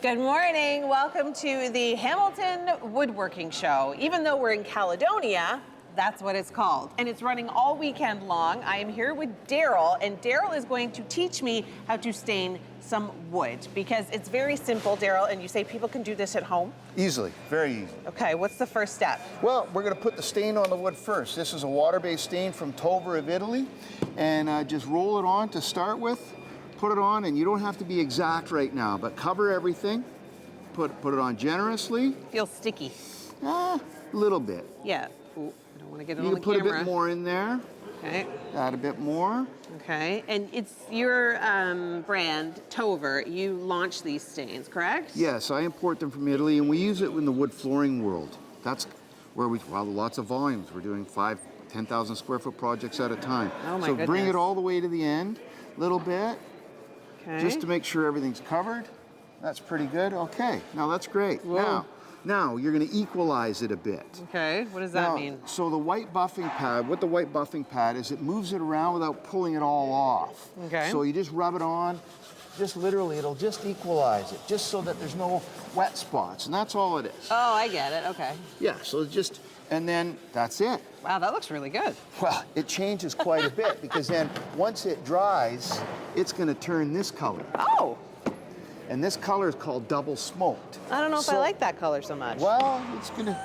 Good morning. Welcome to the Hamilton Woodworking Show. Even though we're in Caledonia, that's what it's called. And it's running all weekend long. I am here with Daryl, and Daryl is going to teach me how to stain some wood because it's very simple, Daryl, and you say people can do this at home? Easily, very easy. Okay, what's the first step? Well, we're going to put the stain on the wood first. This is a water-based stain from Tovar of Italy, and just roll it on to start with. Put it on, and you don't have to be exact right now, but cover everything. Put it on generously. Feels sticky. A little bit. Yeah. Ooh, I don't want to get it You on can the put camera. a bit more in there. Okay. Add a bit more. Okay, and it's your brand, Tovar. You launched these stains, correct? Yes, I import them from Italy, and we use it in the wood flooring world. That's where lots of volumes. We're doing 10,000 square foot projects at a time. Oh my so goodness. Bring it all the way to the end, a little bit. Okay. Just to make sure everything's covered. That's pretty good. Okay, now that's great. Now you're going to equalize it a bit. Okay, what does that mean? So the white buffing pad, what the white buffing pad is, it moves it around without pulling it all off. Okay. So you just rub it on, just literally, it'll just equalize it, just so that there's no wet spots, and that's all it is. Oh, I get it, okay. Yeah, so just, and then that's it. Wow, that looks really good. Well, it changes quite a bit because then once it dries, it's going to turn this color. Oh! And this color is called double smoked. I don't know if I like that color so much. Well, it's gonna,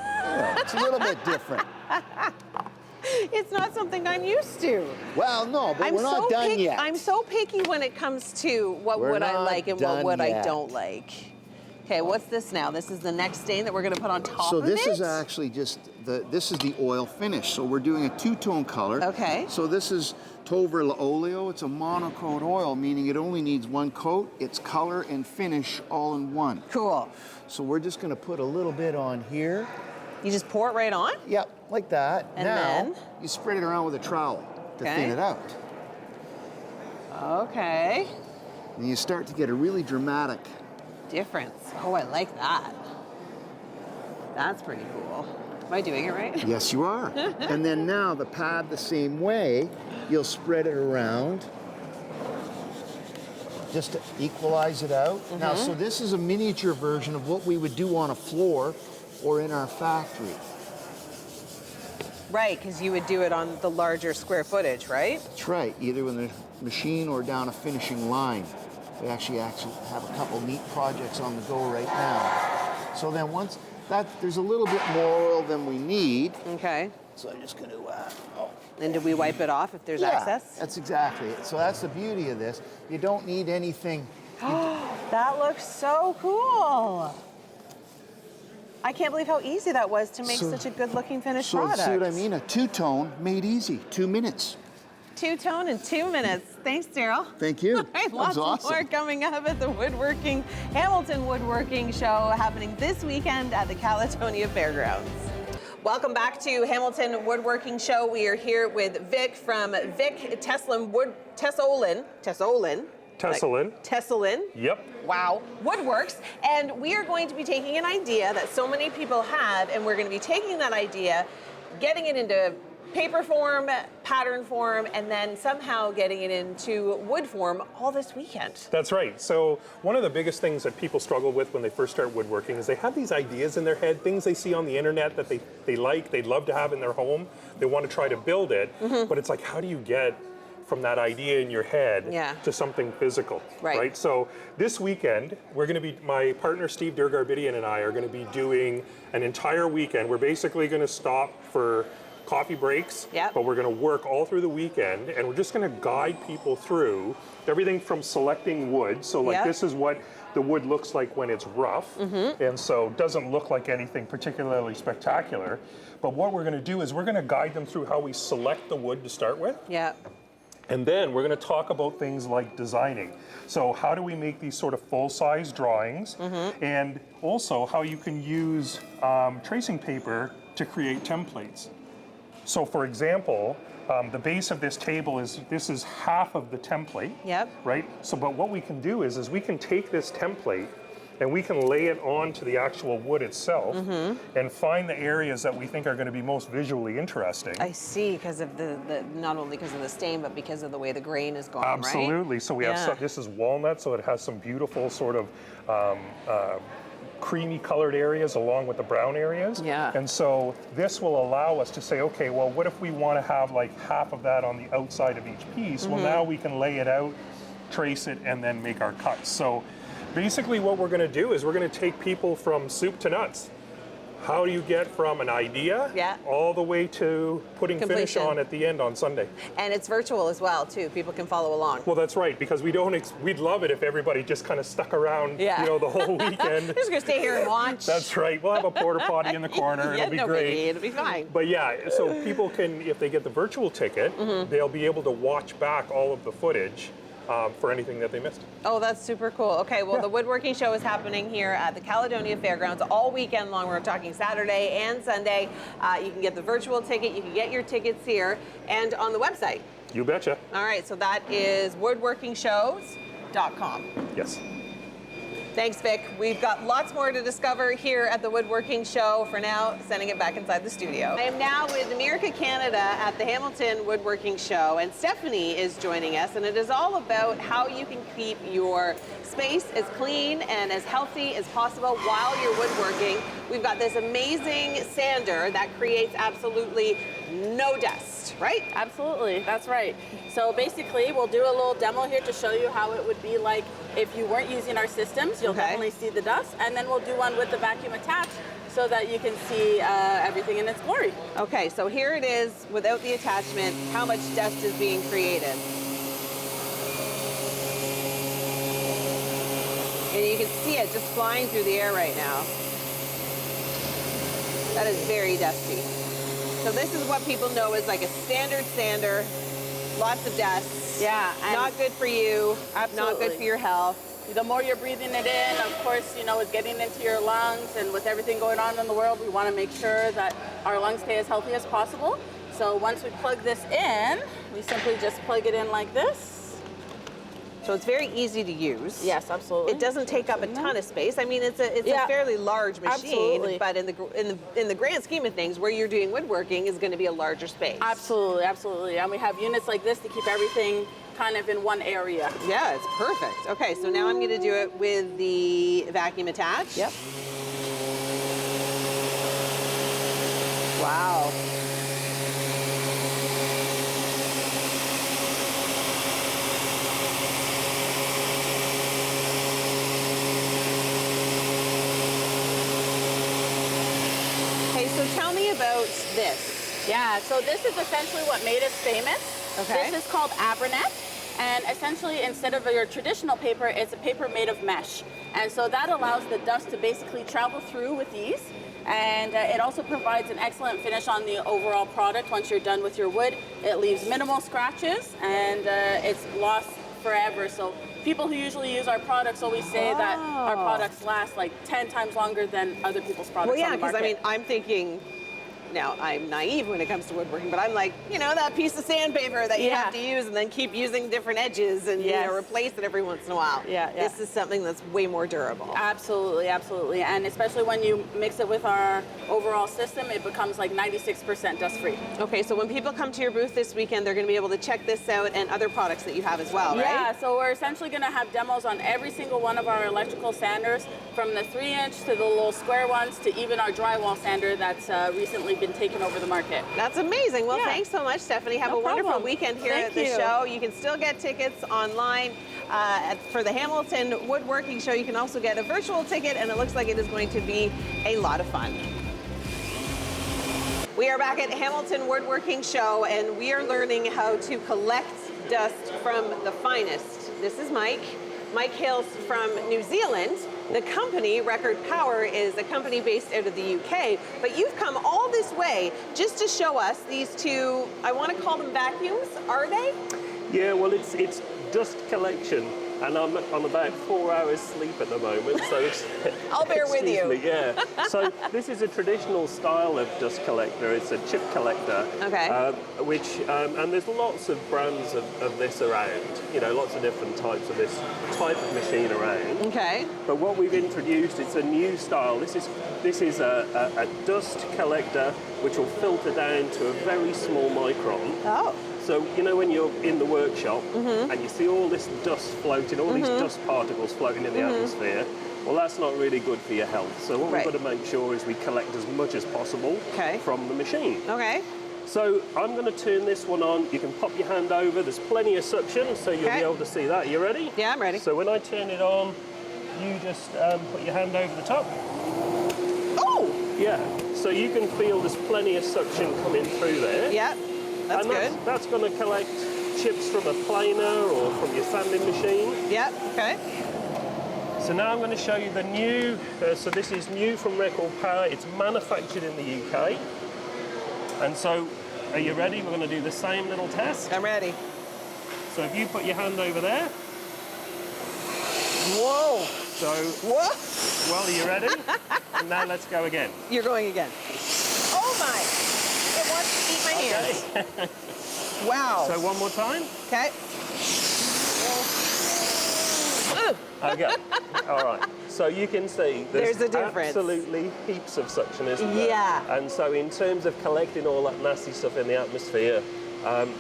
it's a little bit different. It's not something I'm used to. Well, no, but we're not done yet. I'm so picky when it comes to what wood I like and what wood I don't like. Okay, what's this now? This is the next stain that we're gonna put on top of it? So this is actually just, this is the oil finish. So we're doing a two-tone color. Okay. So this is Tovar L'Olio. It's a monocoat oil, meaning it only needs one coat. It's color and finish all in one. Cool. So we're just gonna put a little bit on here. You just pour it right on? Yep, like that. And now, then? you spread it around with a trowel to thin it out. Okay. And you start to get a really dramatic Difference. Oh, I like that. That's pretty cool. Am I doing it right? Yes, you are. And then now the pad the same way, you'll spread it around just to equalize it out. Now, so this is a miniature version of what we would do on a floor or in our factory. Right, because you would do it on the larger square footage, right? That's right, either with a machine or down a finishing line. We actually have a couple neat projects on the go right now. So then once that, there's a little bit more oil than we need. Okay. So I'm just going to, And do we wipe it off if there's excess? That's exactly it. So that's the beauty of this. You don't need anything. That looks so cool. I can't believe how easy that was to make such a good-looking finished product. So see what I mean? A two-tone made easy, 2 minutes. Two-tone in 2 minutes. Thanks, Daryl. Thank you. All right, lots more coming up at the Hamilton Woodworking Show happening this weekend at the Caledonia Fairgrounds. Welcome back to Hamilton Woodworking Show. We are here with Vic from Vic Tessolin. Yep. Wow. Woodworks. And we are going to be taking an idea that so many people have, and we're going to be taking that idea, getting it into paper form, pattern form, and then somehow getting it into wood form all this weekend. That's right. So one of the biggest things that people struggle with when they first start woodworking is they have these ideas in their head, things they see on the internet that they like, they'd love to have in their home. They want to try to build it, but it's like, how do you get from that idea in your head to something physical, right? So this weekend, we're going to be, my partner Steve Durgarbidian and I are going to be doing an entire weekend. We're basically going to stop for coffee breaks, but we're going to work all through the weekend, and we're just going to guide people through everything from selecting wood. So like this is what the wood looks like when it's rough, and so doesn't look like anything particularly spectacular. But what we're going to do is we're going to guide them through how we select the wood to start with. And then we're going to talk about things like designing. So how do we make these sort of full-size drawings, and also how you can use tracing paper to create templates. So for example, the base of this table this is half of the template, right? So but what we can do is we can take this template and we can lay it onto the actual wood itself and find the areas that we think are going to be most visually interesting. I see, because of the not only because of the stain, but because of the way the grain is going, Absolutely. right? So we have this is walnut, so it has some beautiful sort of creamy colored areas along with the brown areas. Yeah. And so this will allow us to say, okay, well, what if we want to have like half of that on the outside of each piece? Well, now we can lay it out, trace it, and then make our cuts. So basically what we're going to do is we're going to take people from soup to nuts. How do you get from an idea all the way to putting finish on at the end on Sunday? And it's virtual as well, too. People can follow along. Well, that's right, because we'd love it if everybody just kind of stuck around, you know, the whole weekend. They're just going to stay here and watch. That's right. We'll have a porta potty in the corner. It'll be great. It'll be fine. But yeah, so people can, if they get the virtual ticket, they'll be able to watch back all of the footage for anything that they missed. Oh, that's super cool. Okay, well, the Woodworking Show is happening here at the Caledonia Fairgrounds all weekend long. We're talking Saturday and Sunday. You can get the virtual ticket. You can get your tickets here and on the website. You betcha. All right, so that is woodworkingshows.com. Yes. Thanks, Vic. We've got lots more to discover here at the Woodworking Show. For now, sending it back inside the studio. I am now with America Canada at the Hamilton Woodworking Show, and Stephanie is joining us, and it is all about how you can keep your space as clean and as healthy as possible while you're woodworking. We've got this amazing sander that creates absolutely no dust, right? Absolutely, that's right. So basically, we'll do a little demo here to show you how it would be like if you weren't using our systems. You'll definitely see the dust, and then we'll do one with the vacuum attached so that you can see everything in its glory. Okay, so here it is without the attachment, how much dust is being created. And you can see it just flying through the air right now. That is very dusty. So this is what people know is like a standard sander, lots of dust. Yeah. And not good for you, not good for your health. The more you're breathing it in, of course, you know, it's getting into your lungs, and with everything going on in the world, we want to make sure that our lungs stay as healthy as possible. So once we plug this in, we simply just plug it in like this. So it's very easy to use. Yes, absolutely. It doesn't take up a ton of space. I mean, it's a fairly large machine, but in the grand scheme of things, where you're doing woodworking is going to be a larger space. Absolutely, absolutely. And we have units like this to keep everything kind of in one area. Yeah, it's perfect. Okay, so now I'm going to do it with the vacuum attached. Yep. Wow. So tell me about this. Yeah, so this is essentially what made us famous. Okay. This is called Abranet, and essentially instead of your traditional paper, it's a paper made of mesh. And so that allows the dust to basically travel through with ease. And it also provides an excellent finish on the overall product. Once you're done with your wood, it leaves minimal scratches, and it's lost forever. So people who usually use our products always say that our products last like 10 times longer than other people's products on the market. Well, yeah, because I mean, I'm thinking, now I'm naive when it comes to woodworking, but I'm like, you know, that piece of sandpaper that you have to use and then keep using different edges and you know, replace it every once in a while. This is something that's way more durable. Absolutely, absolutely. And especially when you mix it with our overall system, it becomes like 96% dust-free. Okay, so when people come to your booth this weekend, they're going to be able to check this out and other products that you have as well, right? Yeah, so we're essentially going to have demos on every single one of our electrical sanders, from the 3-inch to the little square ones to even our drywall sander that's recently been taken over the market. That's amazing. Well, thanks so much, Stephanie. Have a wonderful weekend here at the show. You can still get tickets online for the Hamilton Woodworking Show. You can also get a virtual ticket, and it looks like it is going to be a lot of fun. We are back at Hamilton Woodworking Show, and we are learning how to collect dust from the finest. This is Mike. Mike hails from New Zealand. The company, Record Power, is a company based out of the UK, but you've come all this way just to show us these two, I want to call them vacuums, are they? Yeah, well, it's dust collection and I'm on about 4 hours sleep at the moment, so I'll bear with you. excuse me, yeah. So this is a traditional style of dust collector. It's a chip collector. Okay. And there's lots of brands of this around. You know, lots of different types of this type of machine around. Okay. But what we've introduced, it's a new style. This is a dust collector which will filter down to a very small micron. Oh. So, you know, when you're in the workshop and you see all this dust floating, all these dust particles floating in the atmosphere, well, that's not really good for your health. So what Right. we've got to make sure is we collect as much as possible from the machine. Okay. So I'm going to turn this one on. You can pop your hand over. There's plenty of suction, so you'll be able to see that. You ready? Yeah, I'm ready. So when I turn it on, you just put your hand over the top. Oh! Yeah. So you can feel there's plenty of suction coming through there. Yeah, that's good. That's going to collect chips from a planer or from your sanding machine. Yeah, okay. So now I'm going to show you the new, so this is new from Record Power. It's manufactured in the UK. And so, are you ready? We're going to do the same little test. I'm ready. So if you put your hand over there. Whoa! So, What? well, are you ready? And now let's go again. You're going again. Oh my! It wants to eat my hands. Okay. Wow. So one more time. Okay. Ooh. Okay. All right. So you can see There's a difference. Absolutely heaps of suction, isn't there? Yeah. And so in terms of collecting all that nasty stuff in the atmosphere,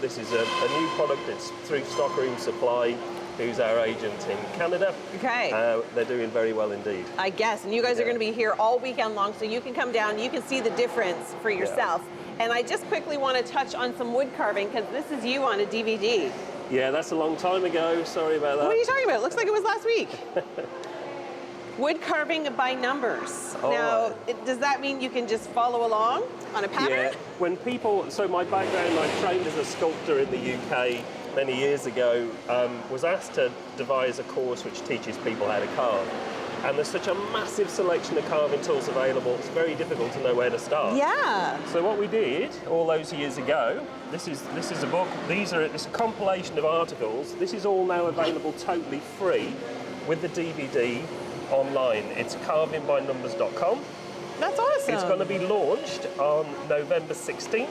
this is a new product. It's through Stockroom Supply, who's our agent in Canada. Okay. They're doing very well indeed. I guess. And you guys are going to be here all weekend long, so you can come down, you can see the difference for yourself. And I just quickly want to touch on some wood carving, because this is you on a DVD. Yeah, that's a long time ago. Sorry about that. What are you talking about? It looks like it was last week. Wood carving by numbers. Oh, now, does that mean you can just follow along on a pattern? Yeah, when people, so my background, I trained as a sculptor in the UK many years ago, was asked to devise a course which teaches people how to carve. And there's such a massive selection of carving tools available, it's very difficult to know where to start. Yeah. So what we did all those years ago, this is a book, it's a compilation of articles. This is all now available totally free with the DVD online. It's carvingbynumbers.com. That's awesome. It's going to be launched on November 16th.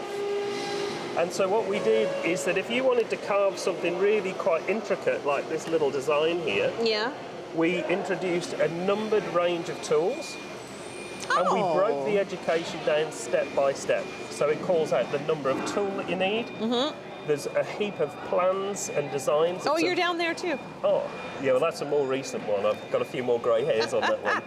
And so what we did is that if you wanted to carve something really quite intricate, like this little design here, Yeah. we introduced a numbered range of tools. And we broke the education down step by step. So it calls out the number of tool that you need. There's a heap of plans and designs. Oh, you're down there too. Oh, yeah, well, that's a more recent one. I've got a few more grey hairs on that one.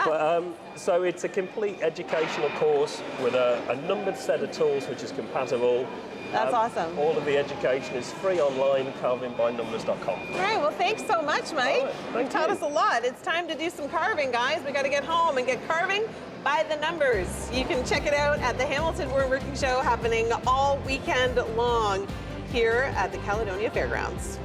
But, so it's a complete educational course with a numbered set of tools which is compatible. That's awesome. All of the education is free online, carvingbynumbers.com. All right, well, thanks so much, Mike. All right, thank You've taught you. us a lot. It's time to do some carving, guys. We got to get home and get carving by the numbers. You can check it out at the Hamilton Woodworking Show, happening all weekend long here at the Caledonia Fairgrounds.